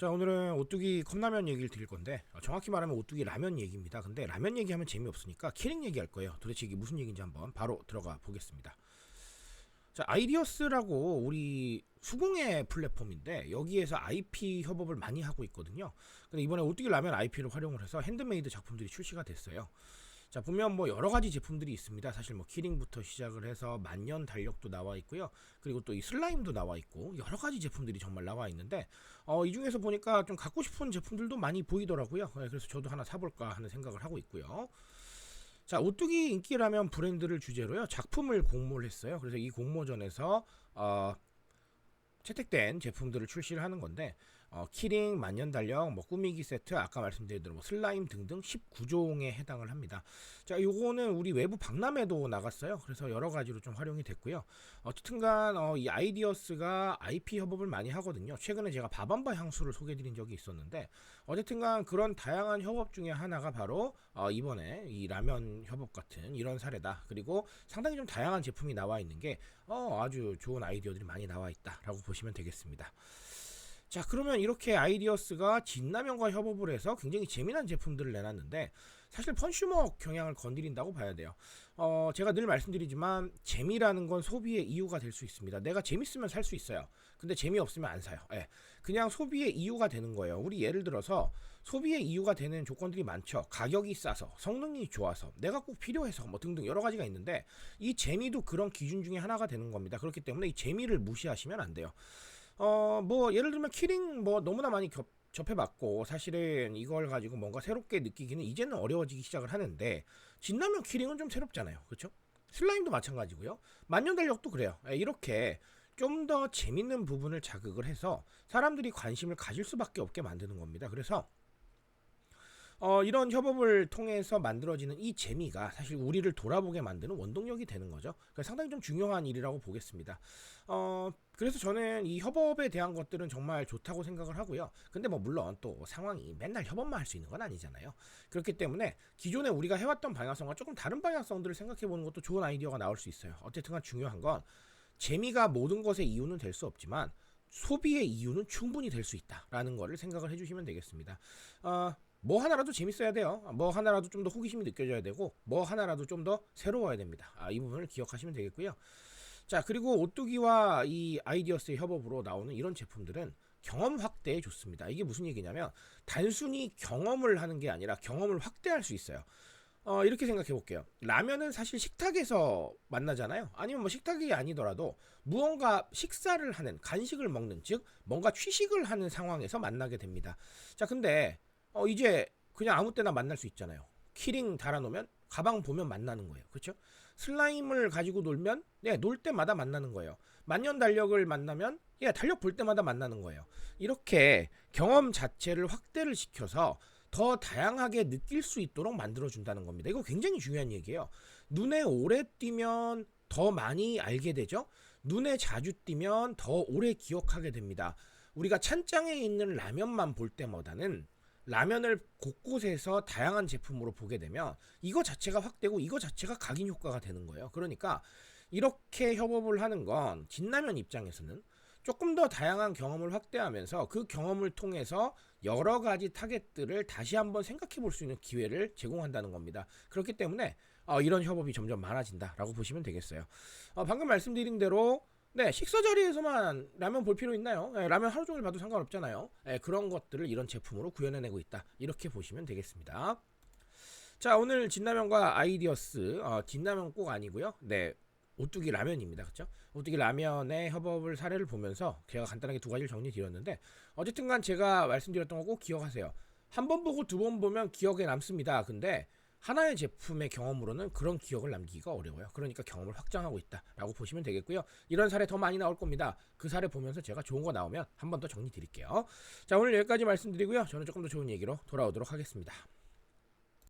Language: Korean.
자, 오늘은 오뚜기 컵라면 얘기를 드릴 건데 정확히 말하면 오뚜기 라면 얘기입니다. 근데 라면 얘기하면 재미없으니까 키링 얘기할 거예요. 도대체 이게 무슨 얘기인지 한번 바로 들어가 보겠습니다. 자, 아이디어스라고 우리 수공예 플랫폼인데 여기에서 IP 협업을 많이 하고 있거든요. 근데 이번에 오뚜기 라면 IP를 활용을 해서 핸드메이드 작품들이 출시가 됐어요. 자, 보면 뭐 여러 가지 제품들이 있습니다. 사실 뭐 키링부터 시작을 해서 만년 달력도 나와 있고요. 그리고 또 이 슬라임도 나와 있고 여러 가지 제품들이 정말 나와 있는데 이 중에서 보니까 좀 갖고 싶은 제품들도 많이 보이더라고요. 그래서 저도 하나 사볼까 하는 생각을 하고 있고요. 자, 오뚜기 인기라면 브랜드를 주제로요 작품을 공모를 했어요. 그래서 이 공모전에서 채택된 제품들을 출시를 하는 건데 키링, 만년달력, 뭐 꾸미기 세트, 아까 말씀드린 대로 뭐 슬라임 등등 19종에 해당을 합니다. 자, 요거는 우리 외부 박람회도 나갔어요. 그래서 여러 가지로 좀 활용이 됐고요. 어쨌든간 이 아이디어스가 IP 협업을 많이 하거든요. 최근에 제가 바밤바 향수를 소개드린 적이 있었는데 어쨌든간 그런 다양한 협업 중에 하나가 바로 이번에 이 라면 협업 같은 이런 사례다. 그리고 상당히 좀 다양한 제품이 나와 있는 게 아주 좋은 아이디어들이 많이 나와 있다라고 보시면 되겠습니다. 자, 그러면 이렇게 아이디어스가 진라면과 협업을 해서 굉장히 재미난 제품들을 내놨는데 사실 컨슈머 경향을 건드린다고 봐야 돼요. 제가 늘 말씀드리지만 재미라는 건 소비의 이유가 될 수 있습니다. 내가 재밌으면 살 수 있어요. 근데 재미없으면 안 사요. 그냥 소비의 이유가 되는 거예요. 우리 예를 들어서 소비의 이유가 되는 조건들이 많죠. 가격이 싸서, 성능이 좋아서, 내가 꼭 필요해서 뭐 등등 여러 가지가 있는데 이 재미도 그런 기준 중에 하나가 되는 겁니다. 그렇기 때문에 이 재미를 무시하시면 안 돼요. 뭐 예를 들면 키링 뭐 너무나 많이 접해봤고 사실은 이걸 가지고 뭔가 새롭게 느끼기는 이제는 어려워지기 시작을 하는데 진라면 키링은 좀 새롭잖아요. 그렇죠? 슬라임도 마찬가지고요. 만년달력도 그래요. 이렇게 좀 더 재밌는 부분을 자극을 해서 사람들이 관심을 가질 수밖에 없게 만드는 겁니다. 그래서 이런 협업을 통해서 만들어지는 이 재미가 사실 우리를 돌아보게 만드는 원동력이 되는 거죠. 그래서 상당히 좀 중요한 일이라고 보겠습니다. 그래서 저는 이 협업에 대한 것들은 정말 좋다고 생각을 하고요. 근데 뭐 물론 또 상황이 맨날 협업만 할 수 있는 건 아니잖아요. 그렇기 때문에 기존에 우리가 해왔던 방향성과 조금 다른 방향성들을 생각해 보는 것도 좋은 아이디어가 나올 수 있어요. 어쨌든 중요한 건 재미가 모든 것의 이유는 될 수 없지만 소비의 이유는 충분히 될 수 있다라는 거를 생각을 해주시면 되겠습니다. 뭐 하나라도 재밌어야 돼요. 뭐 하나라도 좀 더 호기심이 느껴져야 되고 뭐 하나라도 좀 더 새로워야 됩니다. 이 부분을 기억하시면 되겠고요. 자, 그리고 오뚜기와 이 아이디어스의 협업으로 나오는 이런 제품들은 경험 확대에 좋습니다. 이게 무슨 얘기냐면 단순히 경험을 하는 게 아니라 경험을 확대할 수 있어요. 이렇게 생각해 볼게요. 라면은 사실 식탁에서 만나잖아요. 아니면 뭐 식탁이 아니더라도 무언가 식사를 하는, 간식을 먹는, 즉 뭔가 취식을 하는 상황에서 만나게 됩니다. 자, 근데 이제 그냥 아무 때나 만날 수 있잖아요. 키링 달아놓으면 가방 보면 만나는 거예요. 그렇죠? 슬라임을 가지고 놀면 놀 때마다 만나는 거예요. 만년달력을 만나면 달력 볼 때마다 만나는 거예요. 이렇게 경험 자체를 확대를 시켜서 더 다양하게 느낄 수 있도록 만들어준다는 겁니다. 이거 굉장히 중요한 얘기예요. 눈에 오래 띄면 더 많이 알게 되죠. 눈에 자주 띄면 더 오래 기억하게 됩니다. 우리가 찬장에 있는 라면만 볼 때보다는 라면을 곳곳에서 다양한 제품으로 보게 되면 이거 자체가 확대고 이거 자체가 각인 효과가 되는 거예요. 그러니까 이렇게 협업을 하는 건 진라면 입장에서는 조금 더 다양한 경험을 확대하면서 그 경험을 통해서 여러 가지 타겟들을 다시 한번 생각해 볼 수 있는 기회를 제공한다는 겁니다. 그렇기 때문에 이런 협업이 점점 많아진다라고 보시면 되겠어요. 방금 말씀드린 대로 식사 자리에서만 라면 볼 필요 있나요? 라면 하루 종일 봐도 상관없잖아요. 그런 것들을 이런 제품으로 구현해내고 있다. 이렇게 보시면 되겠습니다. 자, 오늘 진라면과 아이디어스, 진라면 꼭 아니고요. 오뚜기 라면입니다. 그렇죠? 오뚜기 라면의 협업을 사례를 보면서 제가 간단하게 두 가지를 정리드렸는데 어쨌든간 제가 말씀드렸던 거 꼭 기억하세요. 한 번 보고 두 번 보면 기억에 남습니다. 근데 하나의 제품의 경험으로는 그런 기억을 남기기가 어려워요. 그러니까 경험을 확장하고 있다라고 보시면 되겠고요. 이런 사례 더 많이 나올 겁니다. 그 사례 보면서 제가 좋은 거 나오면 한 번 더 정리 드릴게요. 자, 오늘 여기까지 말씀드리고요. 저는 조금 더 좋은 얘기로 돌아오도록 하겠습니다.